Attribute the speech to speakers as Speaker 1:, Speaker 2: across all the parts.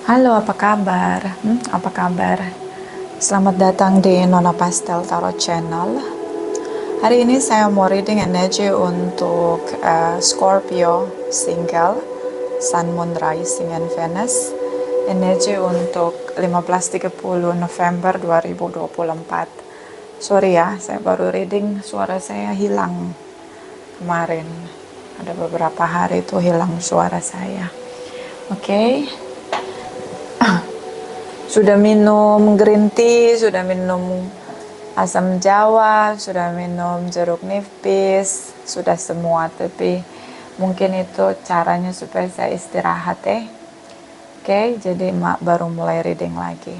Speaker 1: Halo, apa kabar? Apa kabar? Selamat datang di Nona Pastel Tarot Channel. Hari ini saya mau reading energi untuk Scorpio single, Sun, Moon, Rising, and Venus. Energi untuk 15.30 November 2024. Sorry ya, saya baru reading, suara saya hilang kemarin. Ada beberapa hari itu hilang suara saya. Oke. Sudah minum green tea, sudah minum asam jawa, sudah minum jeruk nipis, sudah semua, tapi mungkin itu caranya supaya saya istirahat Oke, jadi baru mulai reading lagi.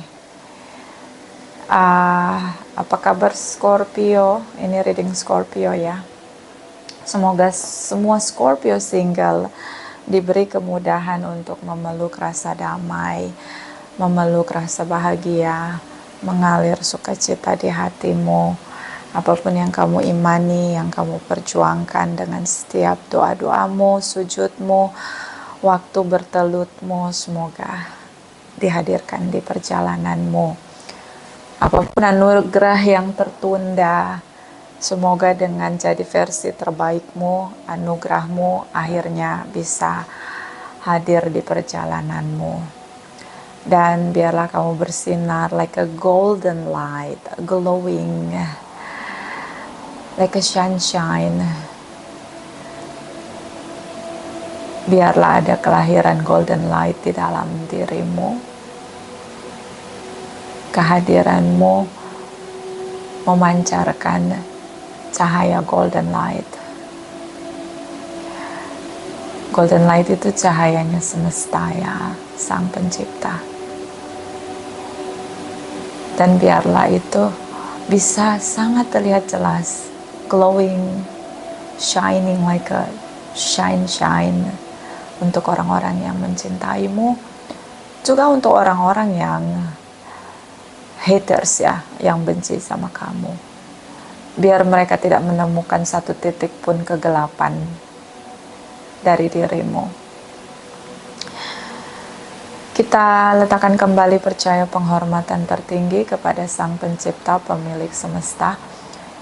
Speaker 1: Apa kabar Scorpio? Ini reading Scorpio ya. Semoga semua Scorpio single diberi kemudahan untuk memeluk rasa damai, memeluk rasa bahagia, mengalir sukacita di hatimu. Apapun yang kamu imani, yang kamu perjuangkan dengan setiap doa-doamu, sujudmu, waktu bertelutmu, semoga dihadirkan di perjalananmu. Apapun anugerah yang tertunda, semoga dengan jadi versi terbaikmu, anugerahmu akhirnya bisa hadir di perjalananmu. Dan biarlah kamu bersinar like a golden light, glowing, like a sunshine. Biarlah ada kelahiran golden light di dalam dirimu. Kehadiranmu memancarkan cahaya golden light. Golden light itu cahayanya semesta ya, Sang Pencipta. Dan biarlah itu bisa sangat terlihat jelas, glowing, shining like a shine untuk orang-orang yang mencintaimu, juga untuk orang-orang yang haters ya, yang benci sama kamu. Biar mereka tidak menemukan satu titik pun kegelapan dari dirimu. Kita letakkan kembali percaya penghormatan tertinggi kepada Sang Pencipta, pemilik semesta.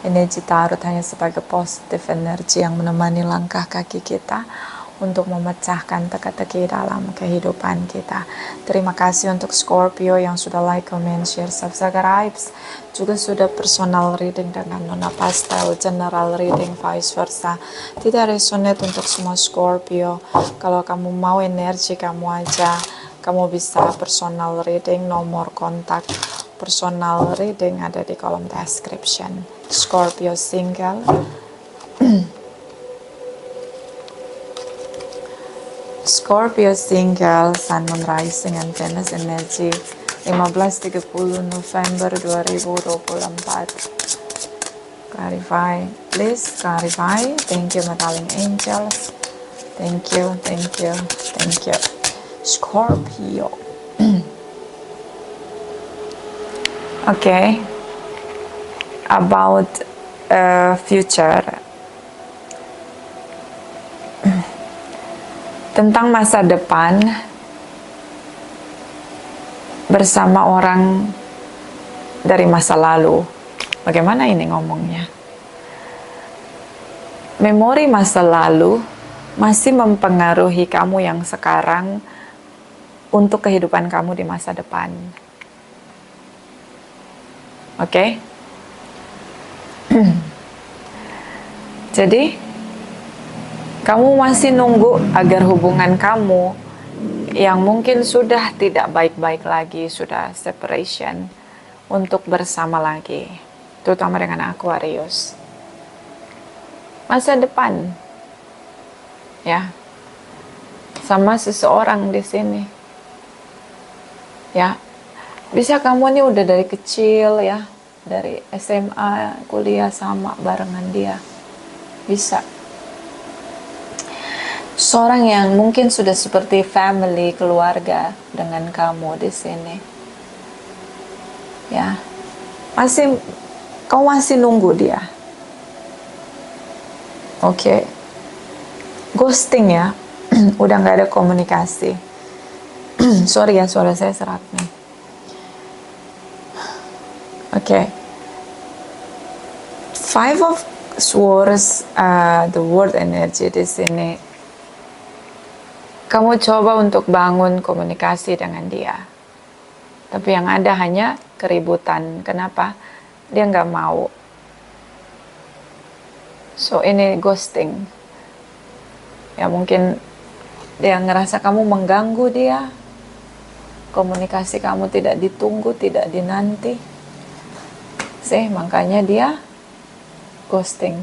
Speaker 1: Energi tarot hanya sebagai positif energi yang menemani langkah kaki kita untuk memecahkan teka-teki dalam kehidupan kita. Terima kasih untuk Scorpio yang sudah like, comment, share, subscribe. Juga sudah personal reading dengan Nona Pastel, general reading, vice versa. Tidak resonate untuk semua Scorpio. Kalau kamu mau energi kamu aja, kamu bisa personal reading, nomor kontak personal reading ada di kolom description. Scorpio single. Scorpio single, Sun, Moon, Rising, and Venus energy 15.30 November 2024. Clarify, please clarify. Thank you, my darling angels. Thank you. Scorpio. Okay. About future. Tentang masa depan bersama orang dari masa lalu. Bagaimana ini ngomongnya? Memori masa lalu masih mempengaruhi kamu yang sekarang untuk kehidupan kamu di masa depan. Oke? Jadi, kamu masih nunggu agar hubungan kamu yang mungkin sudah tidak baik-baik lagi, sudah separation, untuk bersama lagi. Terutama dengan Aquarius. Masa depan. Ya. Sama seseorang di sini. Ya. Bisa kamu nih udah dari kecil ya. Dari SMA, kuliah sama barengan dia. Bisa. Seorang yang mungkin sudah seperti family, keluarga dengan kamu di sini. Ya. Kamu masih nunggu dia. Oke. Ghosting ya. Udah gak ada komunikasi. Sorry ya, suara saya serak nih. Oke. Five of Swords, the word energy di sini. Kamu coba untuk bangun komunikasi dengan dia. Tapi yang ada hanya keributan. Kenapa? Dia nggak mau. So ini ghosting. Ya mungkin dia ngerasa kamu mengganggu dia. Komunikasi kamu tidak ditunggu, tidak dinanti. Makanya dia ghosting.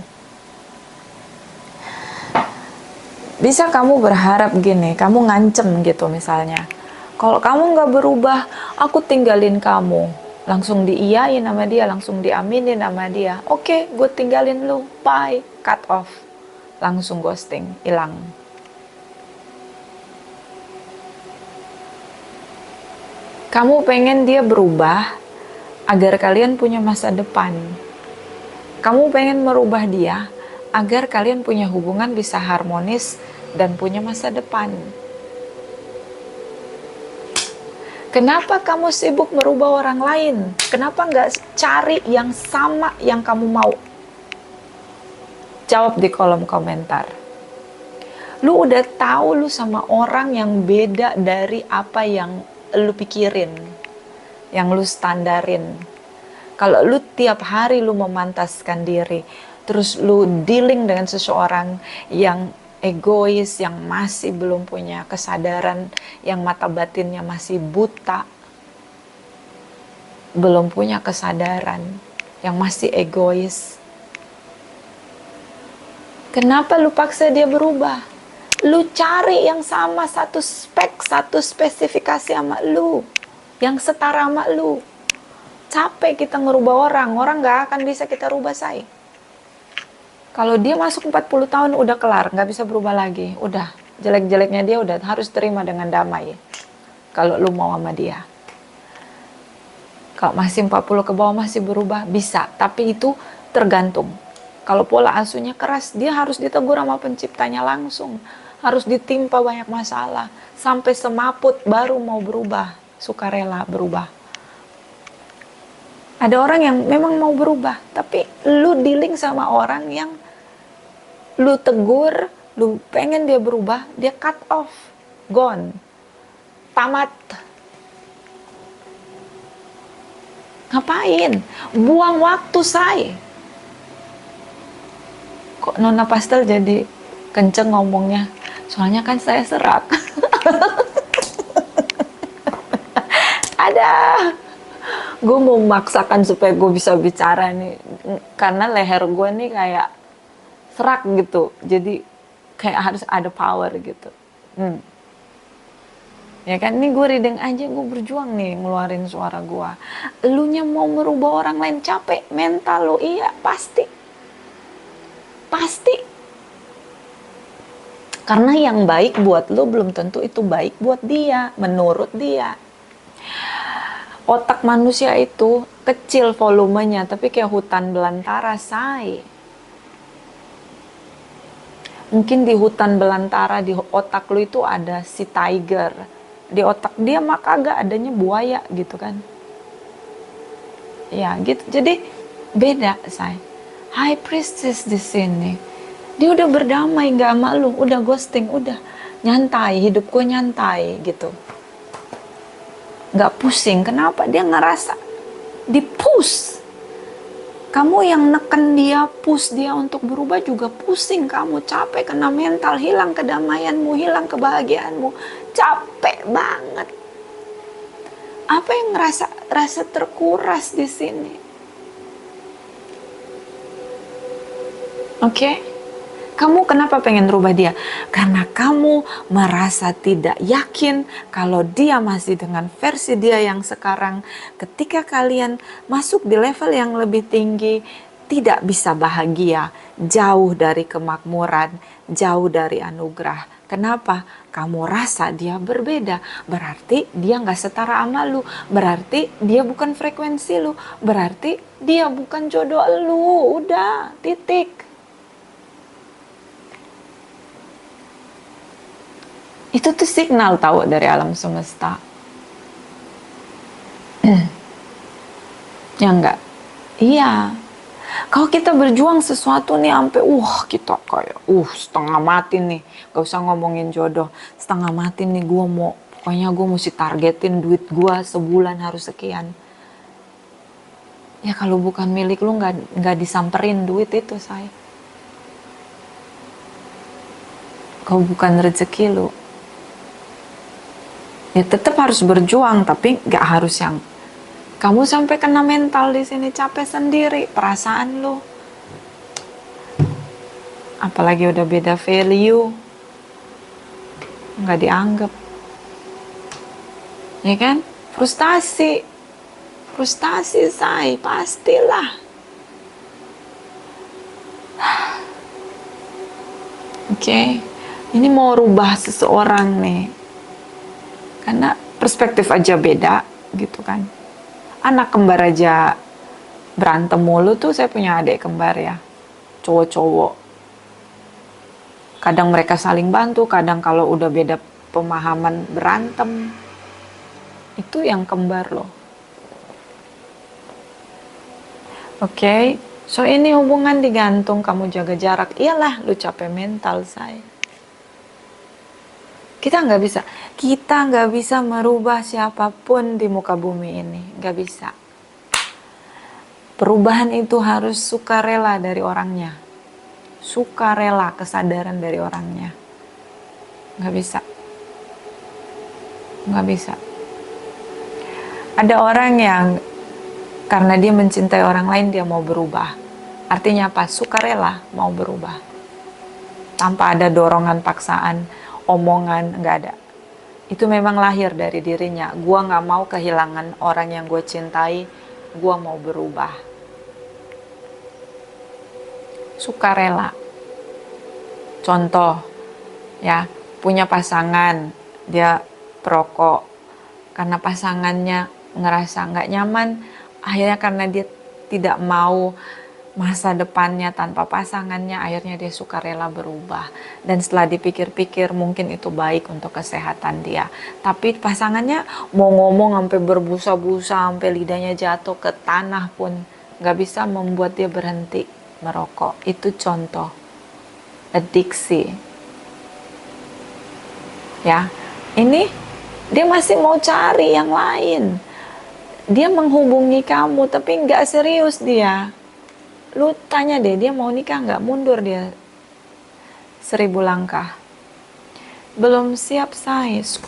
Speaker 1: Bisa kamu berharap gini, kamu ngancem gitu misalnya. Kalau kamu nggak berubah, aku tinggalin kamu. Langsung diiyain sama dia, langsung diaminin sama dia. Oke, gue tinggalin lu, bye, cut off. Langsung ghosting, hilang. Kamu pengen dia berubah agar kalian punya masa depan. Kamu pengen merubah dia agar kalian punya hubungan bisa harmonis dan punya masa depan. Kenapa kamu sibuk merubah orang lain? Kenapa nggak cari yang sama yang kamu mau? Jawab di kolom komentar. Lu udah tahu lu sama orang yang beda dari apa yang lu pikirin, yang lu standarin. Kalau lu tiap hari lu memantaskan diri, terus lu dealing dengan seseorang yang egois, yang masih belum punya kesadaran, yang mata batinnya masih buta, belum punya kesadaran, yang masih egois. Kenapa lu paksa dia berubah? Lu cari yang sama, satu spek, satu spesifikasi sama lu, yang setara sama lu. Capek kita ngerubah orang gak akan bisa kita rubah, say. Kalau dia masuk 40 tahun udah kelar, gak bisa berubah lagi. Udah, jelek-jeleknya dia udah harus terima dengan damai. Kalau lu mau sama dia. Kalau masih 40 ke bawah masih berubah, bisa. Tapi itu tergantung. Kalau pola asuhnya keras, dia harus ditegur sama penciptanya langsung. Harus ditimpa banyak masalah. Sampai semaput baru mau berubah. Sukarela berubah. Ada orang yang memang mau berubah. Tapi lu dealing sama orang yang lu tegur, lu pengen dia berubah, dia cut off. Gone. Tamat. Ngapain? Buang waktu, say. Kok Nona Pastel jadi kenceng ngomongnya? Soalnya kan saya serak. Ada. Gue mau memaksakan supaya gue bisa bicara nih. Karena leher gue nih kayak serak gitu. Jadi kayak harus ada power gitu. Ya kan, ini gue reading aja, gue berjuang nih ngeluarin suara gue. Elunya mau merubah orang lain, capek mental lo, iya pasti. Karena yang baik buat lo belum tentu itu baik buat dia, menurut dia. Otak manusia itu kecil volumenya, tapi kayak hutan belantara, say. Mungkin di hutan belantara, di otak lo itu ada si tiger. Di otak dia mah kagak adanya buaya gitu kan. Ya gitu, jadi beda, say. High Priestess di sini. Dia udah berdamai gak sama lu, udah ghosting, udah nyantai, hidup gue nyantai gitu. Gak pusing, kenapa? Dia ngerasa di-push. Kamu yang neken dia, push dia untuk berubah juga pusing. Kamu capek, kena mental, hilang kedamaianmu, hilang kebahagiaanmu. Capek banget. Apa yang rasa terkuras di sini? Oke? Kamu kenapa pengen rubah dia? Karena kamu merasa tidak yakin kalau dia masih dengan versi dia yang sekarang. Ketika kalian masuk di level yang lebih tinggi, tidak bisa bahagia, jauh dari kemakmuran, jauh dari anugerah. Kenapa? Kamu rasa dia berbeda, berarti dia gak setara sama lu, berarti dia bukan frekuensi lu, berarti dia bukan jodoh lu, udah, titik. Itu tuh signal tahu dari alam semesta. Ya enggak? Iya. Kalau kita berjuang sesuatu nih sampai kita kayak setengah mati nih. Gak usah ngomongin jodoh. Setengah mati nih pokoknya gue mesti targetin duit gue sebulan harus sekian. Ya kalau bukan milik lu nggak disamperin duit itu, say. Kalau bukan rezeki lu, ya tetap harus berjuang, tapi nggak harus yang kamu sampai kena mental di sini, capek sendiri perasaan lu. Apalagi udah beda value, nggak dianggap, ya kan? Frustasi, say, pastilah. Oke. Ini mau rubah seseorang nih, karena perspektif aja beda gitu kan. Anak kembar aja berantem mulu tuh. Saya punya adik kembar ya, cowok-cowok. Kadang mereka saling bantu, kadang kalau udah beda pemahaman berantem. Itu yang kembar loh. Oke. So ini hubungan digantung, kamu jaga jarak. Iyalah lu capek mental, say. Kita nggak bisa merubah siapapun di muka bumi ini, nggak bisa. Perubahan itu harus sukarela dari orangnya, sukarela, kesadaran dari orangnya. Nggak bisa. Ada orang yang karena dia mencintai orang lain dia mau berubah. Artinya apa? Sukarela mau berubah, tanpa ada dorongan paksaan, omongan, nggak ada. Itu memang lahir dari dirinya. Gua nggak mau kehilangan orang yang gue cintai, gua mau berubah. Sukarela. Contoh, ya, punya pasangan, dia perokok, karena pasangannya ngerasa nggak nyaman, akhirnya karena dia tidak mau masa depannya tanpa pasangannya, akhirnya dia sukarela berubah. Dan setelah dipikir-pikir, mungkin itu baik untuk kesehatan dia. Tapi pasangannya mau ngomong sampai berbusa-busa, sampai lidahnya jatuh ke tanah pun gak bisa membuat dia berhenti merokok. Itu contoh adiksi. Ya, ini dia masih mau cari yang lain. Dia menghubungi kamu, tapi gak serius dia. Lu tanya deh, dia mau nikah nggak? Mundur dia 1000 langkah. Belum siap, size.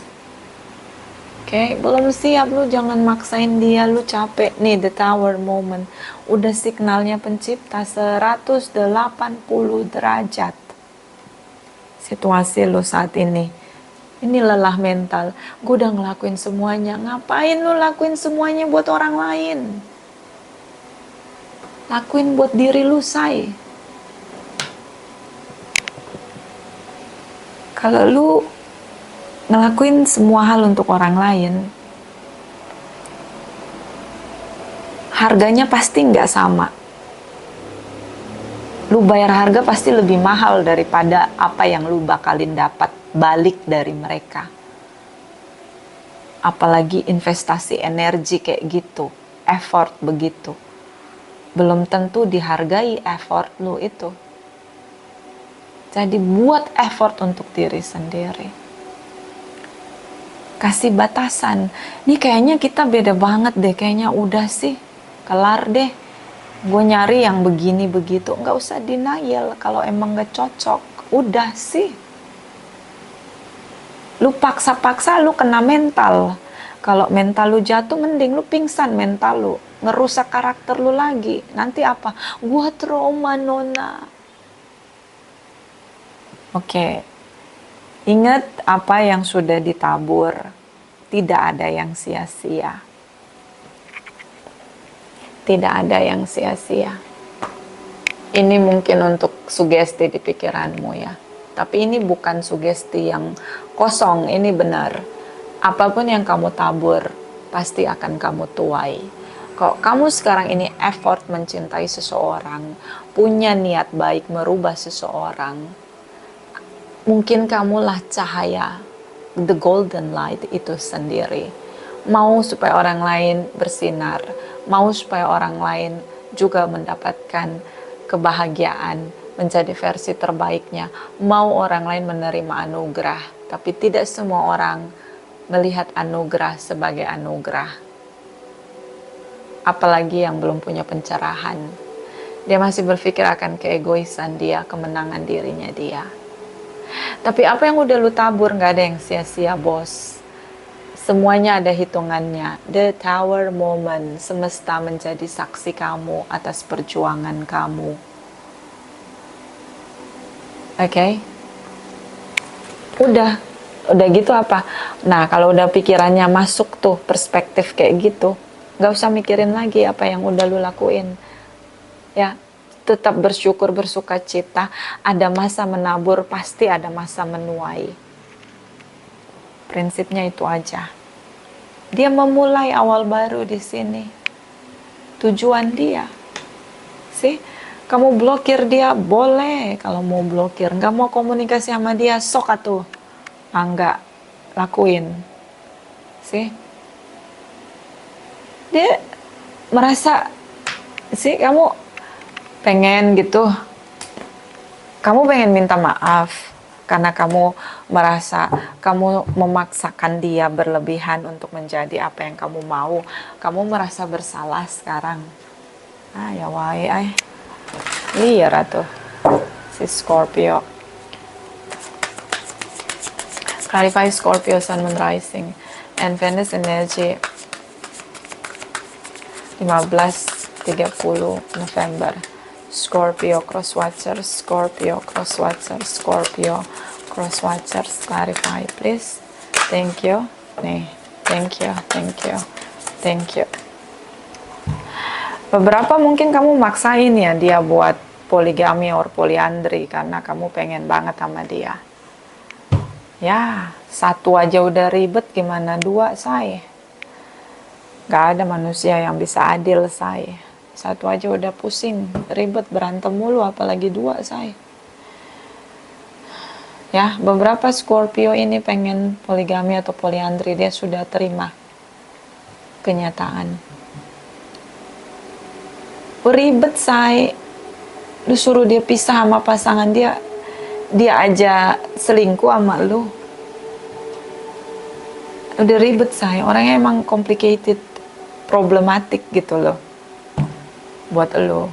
Speaker 1: Oke, belum siap. Lu jangan maksain dia. Lu capek nih, the tower moment. Udah signalnya pencipta 180 derajat. Situasi lu saat ini lelah mental. Gue udah ngelakuin semuanya. Ngapain lu lakuin semuanya buat orang lain? Lakuin buat diri lu, say. Kalau lu ngelakuin semua hal untuk orang lain, harganya pasti nggak sama. Lu bayar harga pasti lebih mahal daripada apa yang lu bakalin dapat balik dari mereka. Apalagi investasi energi kayak gitu, effort begitu. Belum tentu dihargai effort lu itu. Jadi buat effort untuk diri sendiri. Kasih batasan. Nih kayaknya kita beda banget deh. Kayaknya udah sih, kelar deh. Gue nyari yang begini begitu. Nggak usah denial kalau emang gak cocok. Udah sih. Lu paksa-paksa lu kena mental. Kalau mental lu jatuh, mending lu pingsan mental lu. Ngerusak karakter lu lagi. Nanti apa? Gua trauma, Nona. Oke. Ingat apa yang sudah ditabur. Tidak ada yang sia-sia. Tidak ada yang sia-sia. Ini mungkin untuk sugesti di pikiranmu ya. Tapi ini bukan sugesti yang kosong. Ini benar. Apapun yang kamu tabur, pasti akan kamu tuai. Kalau kamu sekarang ini effort mencintai seseorang, punya niat baik merubah seseorang, mungkin kamulah cahaya the golden light itu sendiri. Mau supaya orang lain bersinar, mau supaya orang lain juga mendapatkan kebahagiaan, menjadi versi terbaiknya, mau orang lain menerima anugerah, tapi tidak semua orang melihat anugerah sebagai anugerah. Apalagi yang belum punya pencerahan. Dia masih berpikir akan keegoisan dia, kemenangan dirinya dia. Tapi apa yang udah lu tabur gak ada yang sia-sia, bos. Semuanya ada hitungannya. The Tower Moment, semesta menjadi saksi kamu atas perjuangan kamu. Oke? Udah gitu apa? Nah, kalau udah pikirannya masuk tuh perspektif kayak gitu, gak usah mikirin lagi apa yang udah lu lakuin. Ya, tetap bersyukur, bersuka cita. Ada masa menabur, pasti ada masa menuai. Prinsipnya itu aja. Dia memulai awal baru di sini. Tujuan dia. Sih, kamu blokir dia boleh kalau mau blokir. Nggak mau komunikasi sama dia, sok atuh. Enggak, lakuin. Sih, dia merasa sih kamu pengen gitu. Kamu pengen minta maaf karena kamu merasa kamu memaksakan dia berlebihan untuk menjadi apa yang kamu mau. Kamu merasa bersalah sekarang. Ya wae ay. Iya ratu. Si Scorpio. Clarify Scorpio Sun Moon Rising and Venus energy 15-30 November. Scorpio cross watchers, Scorpio cross watchers, Scorpio cross watchers, clarify please. Thank you. Nih, thank you. Beberapa mungkin kamu maksain ya dia buat poligami or poliandri karena kamu pengen banget sama dia. Ya, satu aja udah ribet, gimana dua, say? Gak ada manusia yang bisa adil, say. Satu aja udah pusing, ribet, berantem mulu, apalagi dua, say. Ya, beberapa Scorpio ini pengen poligami atau poliandri, dia sudah terima kenyataan. Ribet, say. Lu suruh dia pisah sama pasangan dia aja selingkuh sama lu. Udah ribet, say. Orangnya emang complicated, problematik gitu loh. Buat lo.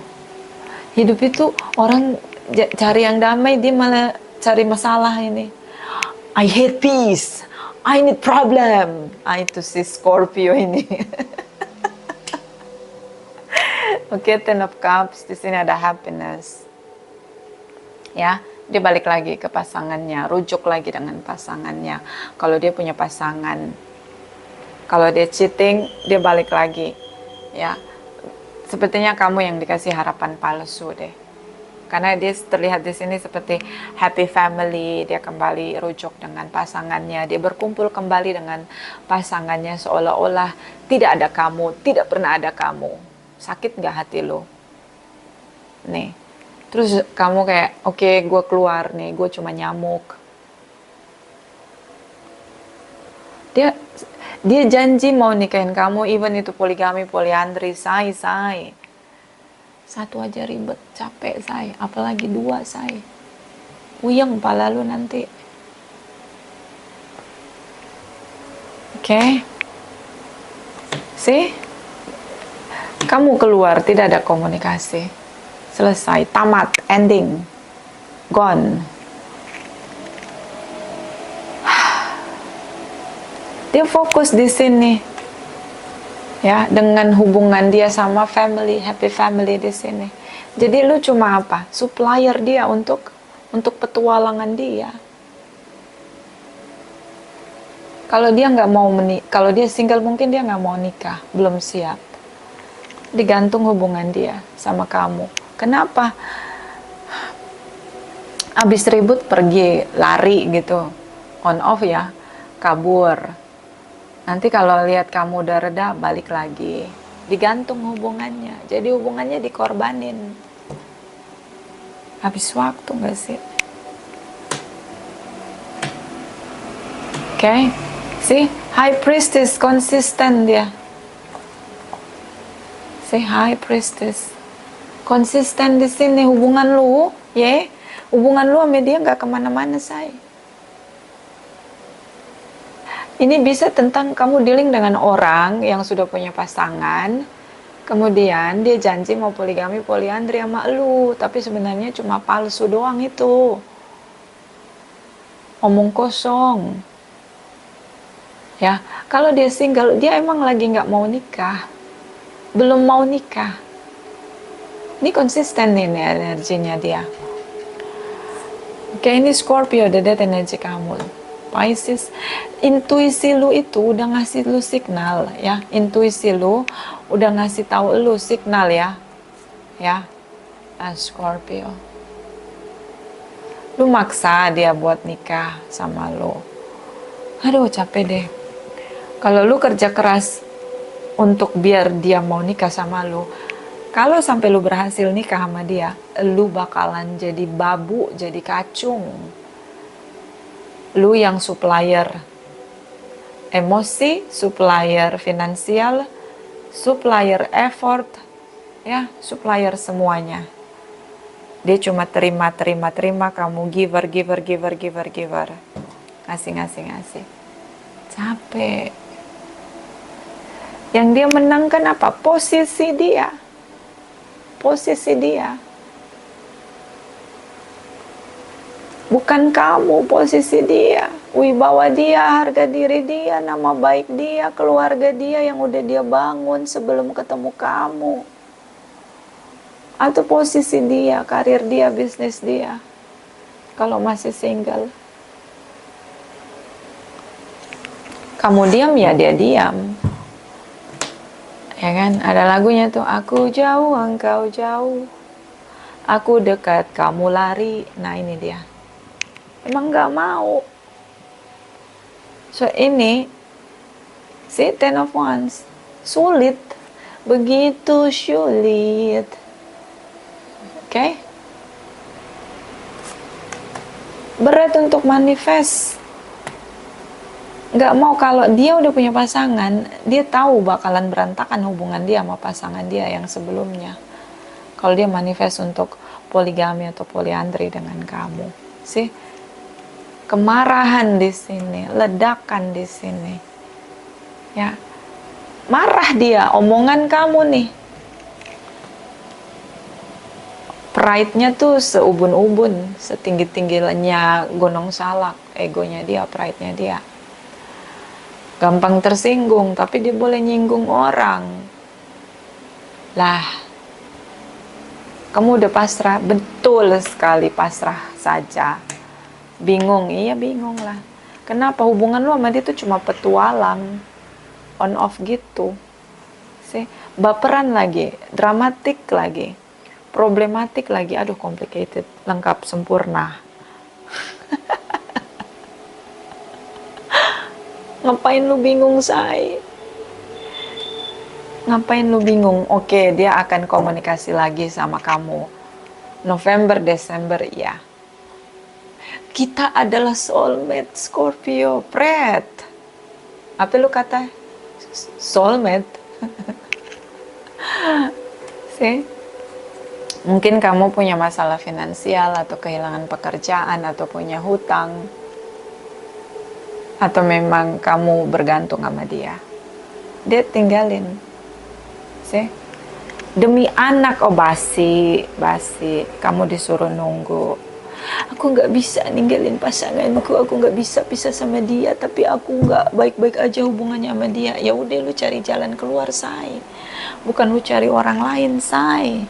Speaker 1: Hidup itu orang cari yang damai, dia malah cari masalah ini. I hate peace. I need problem. Itu si Scorpio ini. Oke, Ten of Cups. Di sini ada happiness. Ya, dia balik lagi ke pasangannya, rujuk lagi dengan pasangannya. Kalau dia punya pasangan, kalau dia cheating, dia balik lagi. Ya, sepertinya kamu yang dikasih harapan palsu deh. Karena dia terlihat di sini seperti happy family, dia kembali rujuk dengan pasangannya, dia berkumpul kembali dengan pasangannya seolah-olah tidak ada kamu, tidak pernah ada kamu. Sakit gak hati lo? Nih, terus kamu kayak, oke, gue keluar nih, gue cuma nyamuk. Dia janji mau nikahin kamu, even itu poligami, poliandri, say. Satu aja ribet, capek, say. Apalagi dua, say. Puyeng pala lu nanti. Oke. See? Kamu keluar, tidak ada komunikasi. Selesai, tamat, ending. Gone. Dia fokus di sini. Ya, dengan hubungan dia sama family, happy family di sini. Jadi lu cuma apa? Supplier dia untuk petualangan dia. Kalau dia nggak mau kalau dia single mungkin dia nggak mau nikah, belum siap. Digantung hubungan dia sama kamu. Kenapa? Abis ribut pergi, lari gitu, on off ya, kabur. Nanti kalau lihat kamu udah reda, balik lagi. Digantung hubungannya. Jadi hubungannya dikorbanin. Habis waktu gak sih? Okay? See? High Priestess, konsisten dia. See, High Priestess. Konsisten di sini hubungan lu, ya. Hubungan lu sama dia nggak kemana-mana, say. Ini bisa tentang kamu dealing dengan orang yang sudah punya pasangan, kemudian dia janji mau poligami, poliandri sama lu, tapi sebenarnya cuma palsu doang itu. Omong kosong. Ya, kalau dia single, dia emang lagi nggak mau nikah. Belum mau nikah. Ini konsisten nih energinya dia. Oke, ini Scorpio, dedet energi kamu. Pisces, intuisi lu itu udah ngasih lu signal ya. Intuisi lu udah ngasih tahu lu signal ya. Ya. Scorpio. Lu maksa dia buat nikah sama lu. Aduh, capek deh. Kalau lu kerja keras untuk biar dia mau nikah sama lu, kalau sampai lu berhasil nikah sama dia, lu bakalan jadi babu, jadi kacung. Lu yang supplier emosi, supplier finansial, supplier effort, ya, supplier semuanya. Dia cuma terima, kamu giver. Ngasih. Capek. Yang dia menangkan apa? Posisi dia. Bukan kamu, posisi dia. Wibawa dia, harga diri dia, nama baik dia, keluarga dia yang udah dia bangun sebelum ketemu kamu. Atau posisi dia, karir dia, bisnis dia. Kalau masih single. Kamu diam ya dia diam. Ya kan, ada lagunya tuh, aku jauh, engkau jauh, aku dekat, kamu lari. Nah ini dia, emang gak mau. So ini, see, Ten of Wands, sulit, begitu sulit. Oke? Berat untuk manifest. Nggak mau, kalau dia udah punya pasangan, dia tahu bakalan berantakan hubungan dia sama pasangan dia yang sebelumnya. Kalau dia manifest untuk poligami atau poliandri dengan kamu, sih, kemarahan di sini, ledakan di sini, ya, marah dia, omongan kamu nih, pride-nya tuh seubun-ubun, setinggi-tingginya gunung salak, egonya dia, pride-nya dia. Gampang tersinggung, tapi dia boleh nyinggung orang. Lah, kamu udah pasrah, betul sekali pasrah saja. Bingung, iya bingung lah. Kenapa hubungan lu sama dia tuh cuma petualang, on off gitu. Sih, baperan lagi, dramatik lagi, problematik lagi, aduh complicated, lengkap, sempurna. Ngapain lu bingung, say? Ngapain lu bingung? Oke, dia akan komunikasi lagi sama kamu. November, Desember, ya. Kita adalah soulmate, Scorpio, Pret. Apa lu kata? Soulmate. See? Mungkin kamu punya masalah finansial, atau kehilangan pekerjaan, atau punya hutang. Atau memang kamu bergantung sama dia. Dia tinggalin. See? Demi anak, oh basi. Kamu disuruh nunggu. Aku gak bisa ninggalin pasanganku, aku gak bisa pisah sama dia, tapi aku gak baik-baik aja hubungannya sama dia. Ya udah, lu cari jalan keluar, say. Bukan lu cari orang lain, say.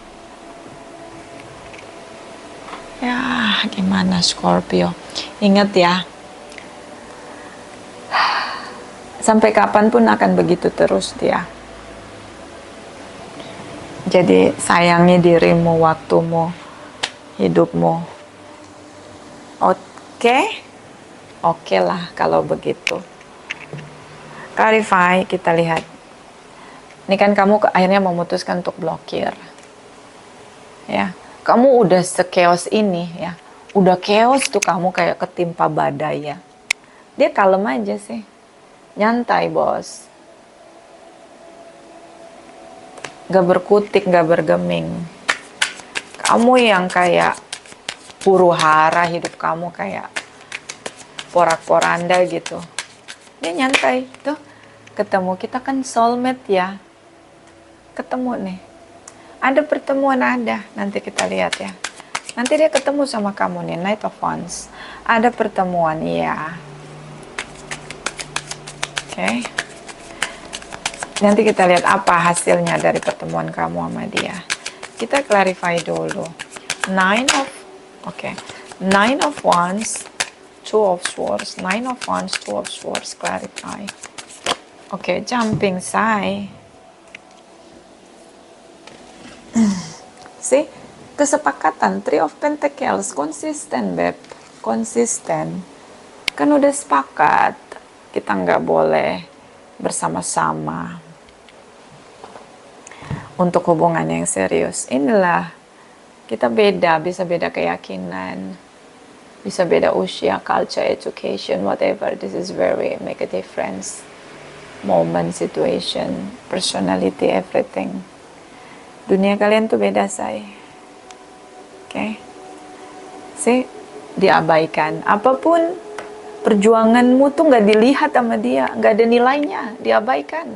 Speaker 1: Ya, gimana Scorpio? Ingat ya, sampai kapanpun akan begitu terus dia. Jadi sayangi dirimu, waktumu, hidupmu. Oke lah kalau begitu. Clarify, kita lihat. Ini kan kamu akhirnya memutuskan untuk blokir. Ya, kamu udah se-chaos ini ya. Udah chaos tuh kamu, kayak ketimpa badai ya. Dia kalem aja sih. Nyantai, bos. Gak berkutik, gak bergeming. Kamu yang kayak huru hara, hidup kamu kayak porak-poranda gitu. Dia nyantai. Tuh, ketemu. Kita kan soulmate ya. Ketemu nih. Ada pertemuan, ada. Nanti kita lihat ya. Nanti dia ketemu sama kamu nih, Knight of Wands. Ada pertemuan, iya. Oke. Nanti kita lihat apa hasilnya dari pertemuan kamu sama dia. Kita clarify dulu. Nine of Wands, Two of Swords, Nine of Wands, Two of Swords, clarify. Oke, jumping side. See, kesepakatan, Three of Pentacles, konsisten, beb, konsisten. Kan udah sepakat, kita nggak boleh bersama-sama untuk hubungan yang serius. Inilah, kita beda, bisa beda keyakinan, bisa beda usia, culture, education, whatever. This is very make a difference. Moment, situation, personality, everything. Dunia kalian tuh beda, say. Oke. See, diabaikan. Apapun perjuanganmu tuh nggak dilihat sama dia, nggak ada nilainya, diabaikan.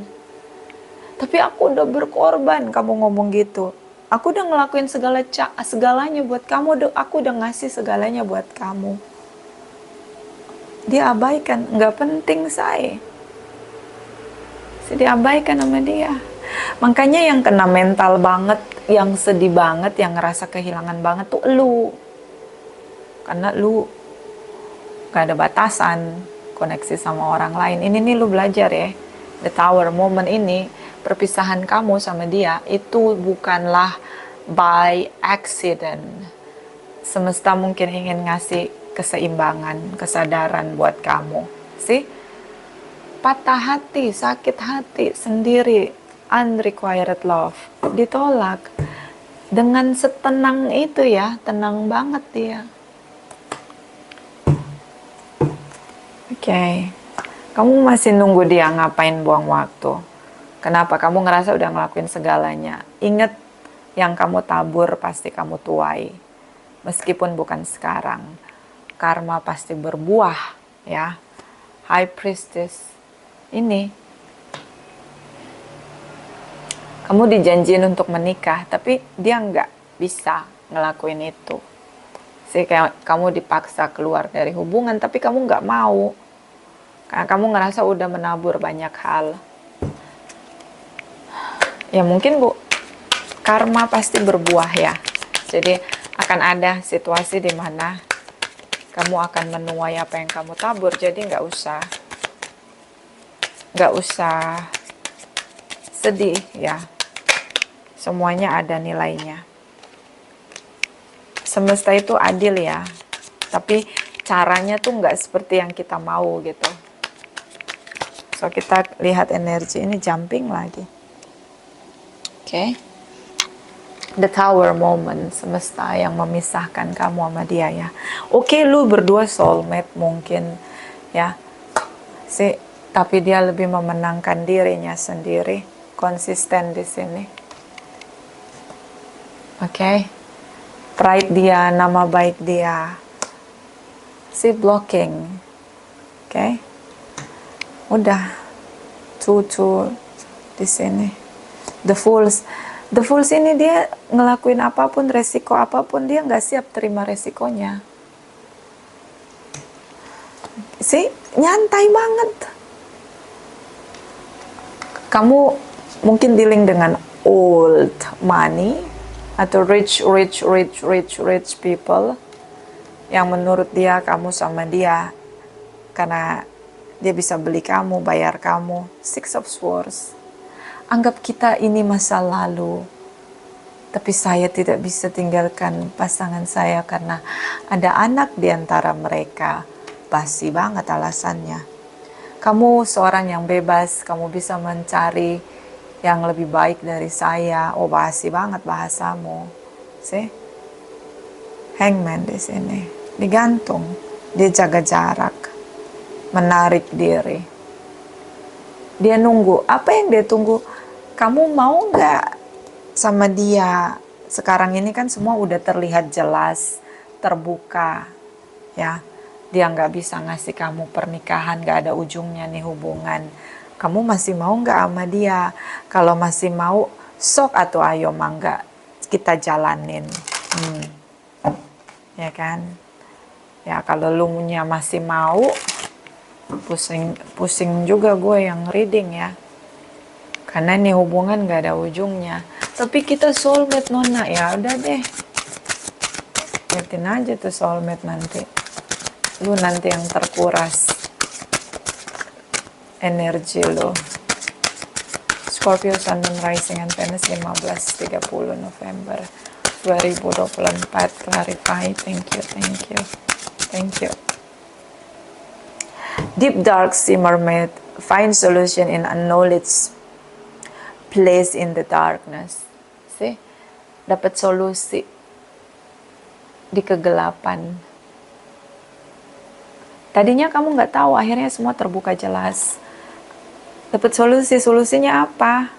Speaker 1: Tapi aku udah berkorban, kamu ngomong gitu. Aku udah ngelakuin segalanya buat kamu, aku udah ngasih segalanya buat kamu. Diabaikan, nggak penting, say. Diabaikan sama dia. Makanya yang kena mental banget, yang sedih banget, yang ngerasa kehilangan banget tuh lu. Karena lu gak ada batasan koneksi sama orang lain. Ini nih lu belajar ya. The Tower moment ini, perpisahan kamu sama dia itu bukanlah by accident. Semesta mungkin ingin ngasih keseimbangan, kesadaran buat kamu. See? Patah hati, sakit hati sendiri, unrequited love, ditolak. Dengan setenang itu ya, tenang banget dia. Oke. Kamu masih nunggu dia ngapain buang waktu? Kenapa? Kamu ngerasa udah ngelakuin segalanya. Ingat, yang kamu tabur pasti kamu tuai. Meskipun bukan sekarang. Karma pasti berbuah, ya. High Priestess. Ini. Kamu dijanjiin untuk menikah, tapi dia nggak bisa ngelakuin itu. Kayak kamu dipaksa keluar dari hubungan, tapi kamu nggak mau. Karena kamu ngerasa udah menabur banyak hal. Ya mungkin karma pasti berbuah ya. Jadi akan ada situasi di mana kamu akan menuai apa yang kamu tabur. Jadi nggak usah sedih ya. Semuanya ada nilainya. Semesta itu adil ya. Tapi caranya tuh nggak seperti yang kita mau gitu. So kita lihat energi ini jumping lagi. Oke. The Tower moment, semesta yang memisahkan kamu sama dia ya. Oke, lu berdua soulmate mungkin ya. Tapi dia lebih memenangkan dirinya sendiri, konsisten di sini. Oke. Pride dia, nama baik dia. Blocking. Oke. Udah. Two di sini. The Fools ini dia ngelakuin apapun, resiko apapun, dia nggak siap terima resikonya. Nyantai banget. Kamu mungkin dealing dengan old money atau rich people yang menurut dia kamu sama dia karena dia bisa beli kamu, bayar kamu. Six of Swords. Anggap kita ini masa lalu, tapi saya tidak bisa tinggalkan pasangan saya karena ada anak di antara mereka. Basi banget alasannya. Kamu seorang yang bebas, kamu bisa mencari yang lebih baik dari saya. Oh, basi banget bahasamu. Hangman di sini, digantung, dia jaga jarak. menarik diri. Dia nunggu. Apa yang dia tunggu? Kamu mau nggak sama dia? Sekarang ini kan semua udah terlihat jelas, terbuka, ya. Dia nggak bisa ngasih kamu pernikahan, nggak ada ujungnya nih hubungan. Kamu masih mau nggak sama dia? Kalau masih mau, sok atau ayo mangga kita jalanin. Ya kan? Ya kalau lu nya masih mau, pusing juga gue yang reading ya. Karena ini hubungan gak ada ujungnya. Tapi kita soulmate Nona, ya udah deh. Liatin aja tuh soulmate nanti. Lu nanti yang terkuras energi lu. Scorpio Sun Moon Rising and Venus 15-30 November 2024. Clarify. Thank you, thank you, thank you. Deep dark sea mermaid, find solution in unknowledge place in the darkness. See? Dapat solusi di kegelapan. Tadinya kamu nggak tahu, akhirnya semua terbuka jelas. Dapat solusi, solusinya apa?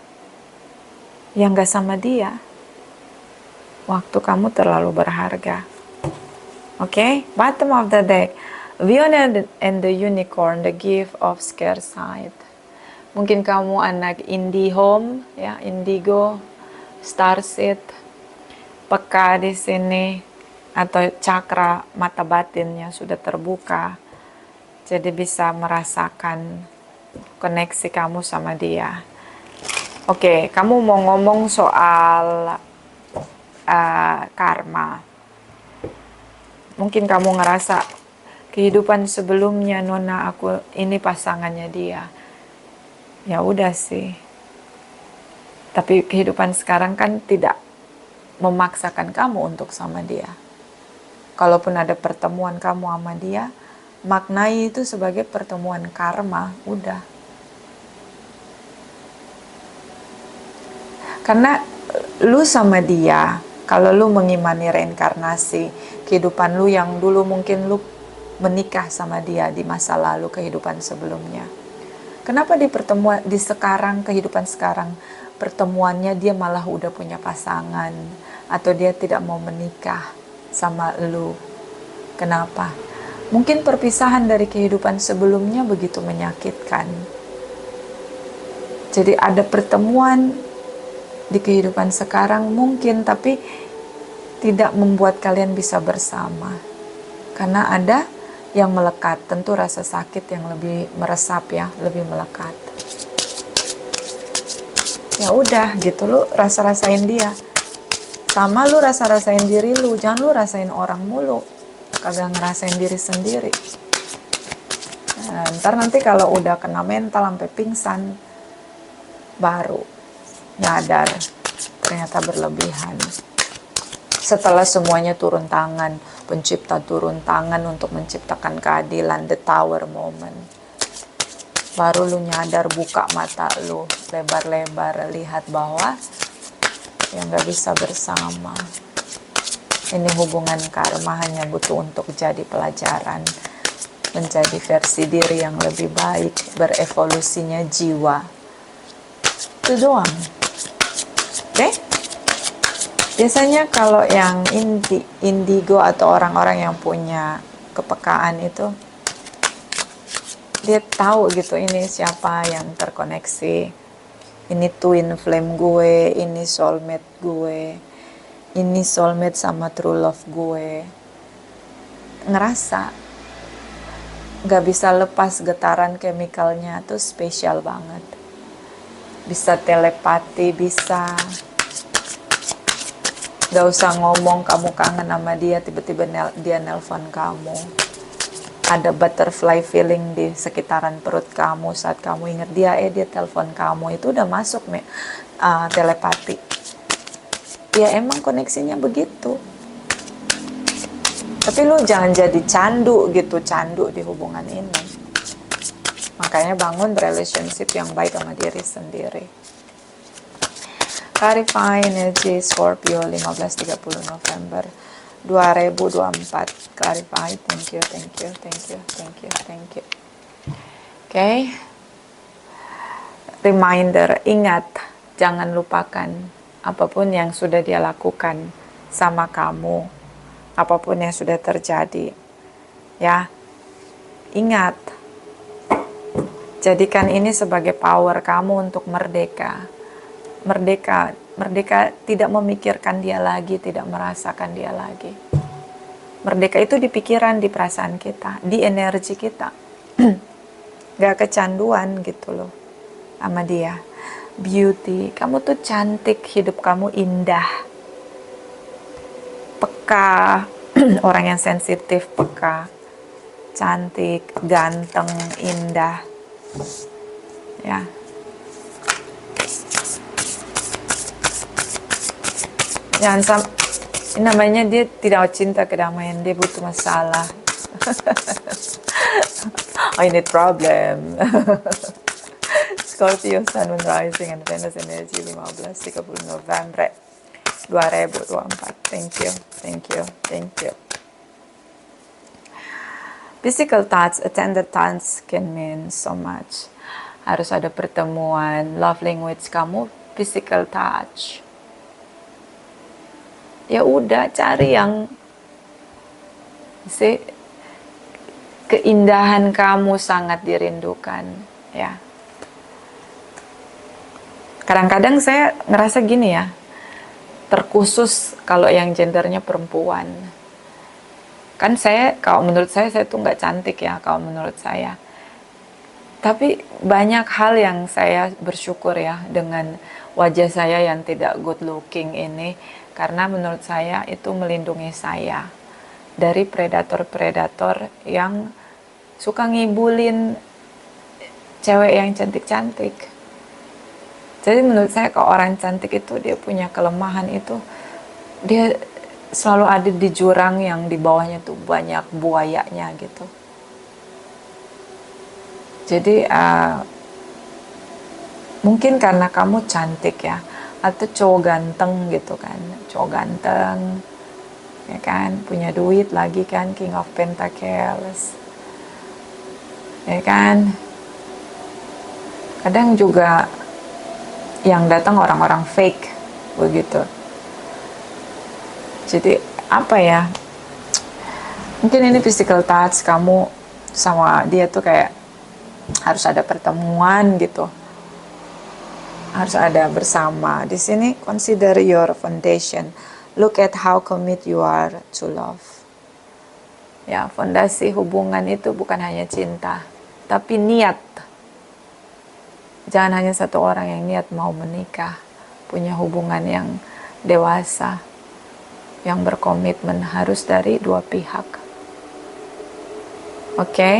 Speaker 1: Yang nggak sama dia. Waktu kamu terlalu berharga. Okay? Bottom of the deck. Violet and the Unicorn, the gift of scarce sight. Mungkin kamu anak IndiHome, ya, Indigo, Starseed, peka di sini, atau cakra mata batinnya sudah terbuka, jadi bisa merasakan koneksi kamu sama dia. Oke, kamu mau ngomong soal karma. Mungkin kamu ngerasa kehidupan sebelumnya Nona, aku ini pasangannya dia. Ya udah sih. Tapi kehidupan sekarang kan tidak memaksakan kamu untuk sama dia. Kalaupun ada pertemuan kamu sama dia, maknai itu sebagai pertemuan karma, udah. Karena lu sama dia, kalau lu mengimani reinkarnasi, kehidupan lu yang dulu mungkin lu menikah sama dia di masa lalu, kehidupan sebelumnya. Kenapa di pertemuan, di sekarang, kehidupan sekarang, pertemuannya dia malah udah punya pasangan, atau dia tidak mau menikah sama lu? Kenapa? Mungkin perpisahan dari kehidupan sebelumnya begitu menyakitkan. Jadi ada pertemuan di kehidupan sekarang mungkin, tapi tidak membuat kalian bisa bersama. Karena ada yang melekat, tentu rasa sakit yang lebih meresap ya, lebih melekat. Ya udah gitu, lu rasa-rasain dia. Sama lu rasa-rasain diri lu, jangan lu rasain orang mulu. Kagak ngerasain diri sendiri. Nah, ntar nanti kalau udah kena mental sampai pingsan, baru nyadar ternyata berlebihan. Setelah semuanya turun tangan, pencipta turun tangan untuk menciptakan keadilan, the tower moment. Baru lu nyadar, buka mata lu lebar-lebar, lihat bahwa yang gak bisa bersama. Ini hubungan karma hanya butuh untuk jadi pelajaran, menjadi versi diri yang lebih baik, berevolusinya jiwa. Itu doang. Oke? Biasanya kalau yang indigo atau orang-orang yang punya kepekaan itu, dia tahu gitu ini siapa yang terkoneksi. Ini twin flame gue, ini soulmate gue, ini soulmate sama true love gue. Ngerasa gak bisa lepas getaran chemicalnya tuh spesial banget. Bisa telepati, bisa. Gak usah ngomong kamu kangen sama dia, tiba-tiba dia nelpon kamu. Ada butterfly feeling di sekitaran perut kamu saat kamu ingat dia, dia telepon kamu. Itu udah masuk telepati. Ya emang koneksinya begitu. Tapi lu jangan jadi candu gitu, candu di hubungan ini. Makanya bangun relationship yang baik sama diri sendiri. Clarify energy Scorpio 15-30 November 2024. Clarify. Thank you, thank you, thank you, thank you, thank you. Oke. Reminder, ingat, jangan lupakan apapun yang sudah dia lakukan sama kamu, apapun yang sudah terjadi. Ya, ingat, jadikan ini sebagai power kamu untuk merdeka. Merdeka tidak memikirkan dia lagi, tidak merasakan dia lagi. Merdeka itu di pikiran, di perasaan kita, di energi kita. Gak kecanduan gitu loh sama dia. Beauty, kamu tuh cantik, hidup kamu indah, peka, orang yang sensitif, peka, cantik, ganteng, indah, ya. Jangan sampai, namanya dia tidak cinta kedamaian, dia butuh masalah. I need problem. Scorpio, Sun, Moon, Rising, and Venus energy 15-30 November 2024. Thank you, thank you, thank you. Physical touch, attended touch can mean so much. Harus ada pertemuan, love language kamu, physical touch. Ya udah, cari yang keindahan kamu sangat dirindukan, ya. Kadang-kadang saya ngerasa gini ya, terkhusus kalau yang gendernya perempuan. Kan kalau menurut saya tuh nggak cantik ya, kalau menurut saya. Tapi banyak hal yang saya bersyukur ya dengan wajah saya yang tidak good looking ini. Karena menurut saya itu melindungi saya dari predator-predator yang suka ngibulin cewek yang cantik-cantik. Jadi menurut saya kalau orang cantik itu dia punya kelemahan itu, dia selalu ada di jurang yang di bawahnya tuh banyak buayanya gitu. Jadi mungkin karena kamu cantik ya, atau cowok ganteng gitu kan, cowok ganteng, ya kan, punya duit lagi kan, King of Pentacles, ya kan. Kadang juga yang datang orang-orang fake begitu. Jadi apa ya, mungkin ini physical touch kamu sama dia tuh kayak harus ada pertemuan gitu, harus ada bersama. Di sini consider your foundation, look at how commit you are to love. Ya, fondasi hubungan itu bukan hanya cinta, tapi niat. Jangan hanya satu orang yang niat mau menikah, punya hubungan yang dewasa, yang berkomitmen, harus dari dua pihak. Oke?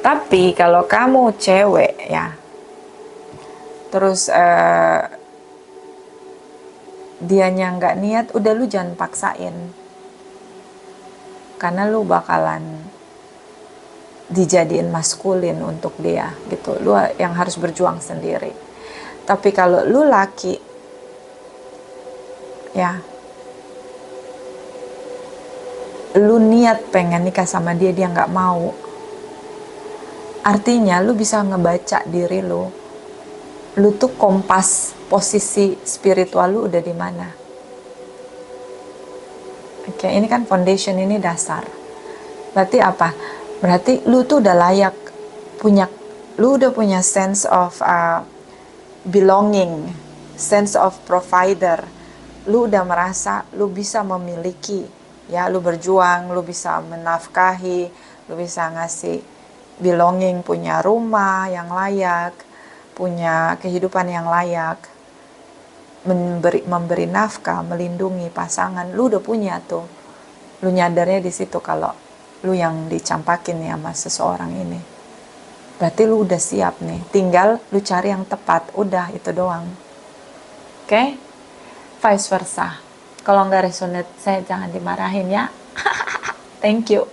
Speaker 1: Tapi kalau kamu cewek ya, terus dianya nggak niat, udah lu jangan paksain. Karena lu bakalan dijadiin maskulin untuk dia gitu. Lu yang harus berjuang sendiri. Tapi kalau lu laki ya, lu niat pengen nikah sama dia, dia nggak mau, artinya lu bisa ngebaca diri lu tuh kompas posisi spiritual lu udah di mana. Oke, ini kan foundation, ini dasar. Berarti apa? Berarti lu tuh udah layak lu udah punya sense of belonging, sense of provider. Lu udah merasa lu bisa memiliki, ya, lu berjuang, lu bisa menafkahi, lu bisa ngasih belonging, punya rumah yang layak, punya kehidupan yang layak, memberi nafkah, melindungi pasangan. Lu udah punya tuh. Lu nyadarnya di situ kalau lu yang dicampakin ya sama seseorang ini. Berarti lu udah siap nih. Tinggal lu cari yang tepat. Udah, itu doang. Oke? Vice versa. Kalau nggak resonate, saya jangan dimarahin ya. Thank you.